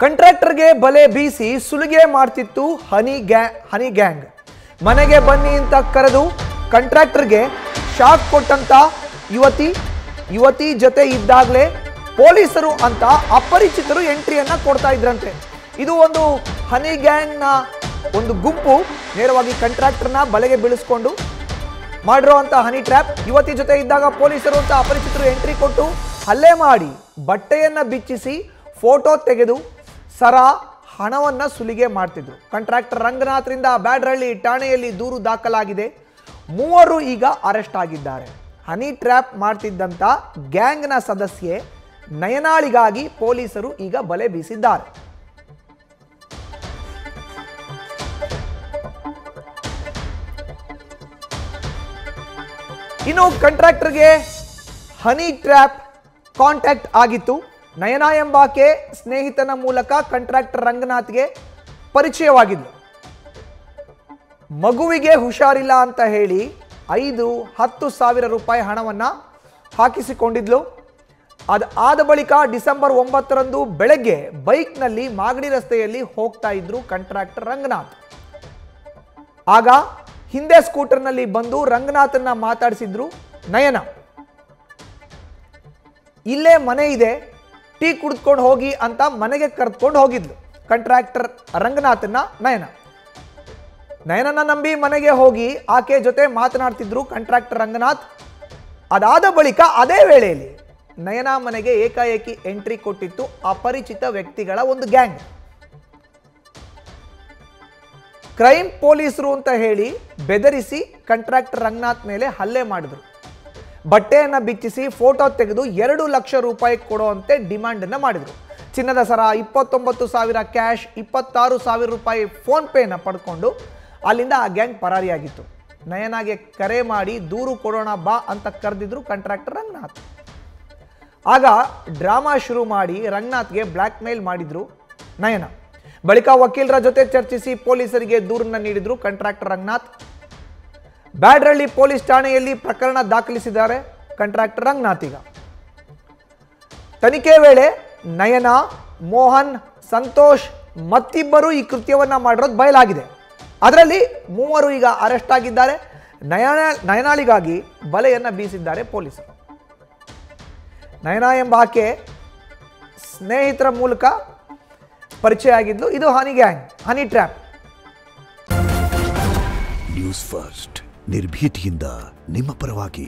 ಕಾಂಟ್ರಾಕ್ಟರ್ಗೆ ಬಲೆ ಬೀಸಿ ಸುಲಿಗೆ ಮಾಡ್ತಿತ್ತು ಹನಿ ಗ್ಯಾಂಗ್. ಮನೆಗೆ ಬನ್ನಿ ಅಂತ ಕರೆದು ಕಾಂಟ್ರಾಕ್ಟರ್ಗೆ ಶಾಕ್ ಕೊಟ್ಟಂತ ಯುವತಿ ಜೊತೆ ಇದ್ದಾಗಲೇ ಪೊಲೀಸರು ಅಂತ ಅಪರಿಚಿತರು ಎಂಟ್ರಿಯನ್ನ ಕೊಡ್ತಾ ಇದ್ರಂತೆ. ಇದು ಒಂದು ಹನಿ ಗ್ಯಾಂಗ್ನ ಒಂದು ಗುಂಪು ನೇರವಾಗಿ ಕಾಂಟ್ರಾಕ್ಟರ್ನ ಬಲೆಗೆ ಬೀಳಿಸ್ಕೊಂಡು ಮಾಡಿರುವಂತ ಹನಿ ಟ್ರ್ಯಾಪ್. ಯುವತಿ ಜೊತೆ ಇದ್ದಾಗ ಪೊಲೀಸರು ಅಂತ ಅಪರಿಚಿತರು ಎಂಟ್ರಿ ಕೊಟ್ಟು ಹಲ್ಲೆ ಮಾಡಿ ಬಟ್ಟೆಯನ್ನ ಬಿಚ್ಚಿಸಿ ಫೋಟೋ ತೆಗೆದು ಹಣವನ್ನ ಸುಲಿಗೆ ಮಾಡ್ತಿದ್ರು. ಕಾಂಟ್ರಾಕ್ಟರ್ ರಂಗನಾಥ್ರಿಂದ ಬ್ಯಾಡರಹಳ್ಳಿ ಠಾಣೆಯಲ್ಲಿ ದೂರು ದಾಖಲಾಗಿದೆ. 3 ಈಗ ಅರೆಸ್ಟ್ ಆಗಿದ್ದಾರೆ. ಹನಿ ಟ್ರ್ಯಾಪ್ ಮಾಡ್ತಿದ್ದಂತ ಗ್ಯಾಂಗ್ನ ಸದಸ್ಯೆ ನಯನಾಳಿಗಾಗಿ ಪೊಲೀಸರು ಈಗ ಬಲೆ ಬೀಸಿದ್ದಾರೆ. ಇನ್ನು ಕಾಂಟ್ರಾಕ್ಟರ್ಗೆ ಹನಿ ಟ್ರ್ಯಾಪ್ ಕಾಂಟ್ಯಾಕ್ಟ್ ಆಗಿತ್ತು. ನಯನಾ ಎಂಬಾಕೆ ಸ್ನೇಹಿತನ ಮೂಲಕ ಕಾಂಟ್ರಾಕ್ಟರ್ ರಂಗನಾಥ್ಗೆ ಪರಿಚಯವಾಗಿದ್ಲು. ಮಗುವಿಗೆ ಹುಷಾರಿಲ್ಲ ಅಂತ ಹೇಳಿ 5-10 ಸಾವಿರ ರೂಪಾಯಿ ಹಣವನ್ನ ಹಾಕಿಸಿಕೊಂಡಿದ್ಲು. ಆದ ಬಳಿಕ ಡಿಸೆಂಬರ್ 9ರಂದು ಬೆಳಗ್ಗೆ ಬೈಕ್ನಲ್ಲಿ ಮಾಗಡಿ ರಸ್ತೆಯಲ್ಲಿ ಹೋಗ್ತಾ ಇದ್ರು ಕಾಂಟ್ರಾಕ್ಟರ್ ರಂಗನಾಥ್. ಆಗ ಹಿಂದೆ ಸ್ಕೂಟರ್ನಲ್ಲಿ ಬಂದು ರಂಗನಾಥನ್ನ ಮಾತಾಡಿಸಿದ್ರು ನಯನ. ಇಲ್ಲೇ ಮನೆ ಇದೆ, ಟೀ ಕುಡಿದ್ಕೊಂಡು ಹೋಗಿ ಅಂತ ಮನೆಗೆ ಕರೆದುಕೊಂಡು ಹೋಗಿದ್ಲು ಕಾಂಟ್ರಾಕ್ಟರ್ ರಂಗನಾಥನ್ನ ನಯನನ್ನ ನಂಬಿ ಮನೆಗೆ ಹೋಗಿ ಆಕೆ ಜೊತೆ ಮಾತನಾಡ್ತಿದ್ರು ಕಾಂಟ್ರಾಕ್ಟರ್ ರಂಗನಾಥ್. ಅದಾದ ಬಳಿಕ ಅದೇ ವೇಳೆಯಲ್ಲಿ ನಯನಾ ಮನೆಗೆ ಏಕಾಏಕಿ ಎಂಟ್ರಿ ಕೊಟ್ಟಿತ್ತು ಅಪರಿಚಿತ ವ್ಯಕ್ತಿಗಳ ಒಂದು ಗ್ಯಾಂಗ್. ಕ್ರೈಮ್ ಪೊಲೀಸರು ಅಂತ ಹೇಳಿ ಬೆದರಿಸಿ ಕಾಂಟ್ರಾಕ್ಟರ್ ರಂಗನಾಥ್ ಮೇಲೆ ಹಲ್ಲೆ ಮಾಡಿದ್ರು. ಬಟ್ಟೆಯನ್ನು ಬಿಚ್ಚಿಸಿ ಫೋಟೋ ತೆಗೆದು 2 ಲಕ್ಷ ರೂಪಾಯಿ ಕೊಡುವಂತೆ ಡಿಮಾಂಡ್ ಅನ್ನು ಮಾಡಿದ್ರು. ಚಿನ್ನದ ಸರ, 29 ಸಾವಿರ ಕ್ಯಾಶ್, 26 ಸಾವಿರ ರೂಪಾಯಿ ಫೋನ್ ಪೇನ ಪಡ್ಕೊಂಡು ಅಲ್ಲಿಂದ ಆ ಗ್ಯಾಂಗ್ ಪರಾರಿಯಾಗಿತ್ತು. ನಯನಾಗೆ ಕರೆ ಮಾಡಿ ದೂರು ಕೊಡೋಣ ಬಾ ಅಂತ ಕರೆದಿದ್ರು ಕಾಂಟ್ರಾಕ್ಟರ್ ರಂಗನಾಥ್. ಆಗ ಡ್ರಾಮಾ ಶುರು ಮಾಡಿ ರಂಗನಾಥ್ಗೆ ಬ್ಲ್ಯಾಕ್ ಮೇಲ್ ಮಾಡಿದ್ರು ನಯನ. ಬಳಿಕ ವಕೀಲರ ಜೊತೆ ಚರ್ಚಿಸಿ ಪೊಲೀಸರಿಗೆ ದೂರನ್ನ ನೀಡಿದ್ರು ಕಾಂಟ್ರಾಕ್ಟರ್ ರಂಗನಾಥ್. ಬ್ಯಾಡರಹಳ್ಳಿ ಪೊಲೀಸ್ ಠಾಣೆಯಲ್ಲಿ ಪ್ರಕರಣ ದಾಖಲಿಸಿದ್ದಾರೆ ಕಾಂಟ್ರಾಕ್ಟರ್ ರಂಗನಾಥ್. ಈಗ ತನಿಖೆ ವೇಳೆ ನಯನ, ಮೋಹನ್, ಸಂತೋಷ್ ಮತ್ತಿಬ್ಬರು ಈ ಕೃತ್ಯವನ್ನ ಮಾಡಿರೋದು ಬಯಲಾಗಿದೆ. ಅದರಲ್ಲಿ 3 ಈಗ ಅರೆಸ್ಟ್ ಆಗಿದ್ದಾರೆ. ನಯನಾಳಿಗಾಗಿ ಬಲೆಯನ್ನ ಬೀಸಿದ್ದಾರೆ ಪೊಲೀಸರು. ನಯನಾ ಎಂಬ ಆಕೆ ಸ್ನೇಹಿತರ ಮೂಲಕ ಪರಿಚಯ ಆಗಿದ್ಲು. ಇದು honey gang, honey trap. News first ನಿರ್ಭೀತಿಯಿಂದ ನಿಮ್ಮ ಪರವಾಗಿ.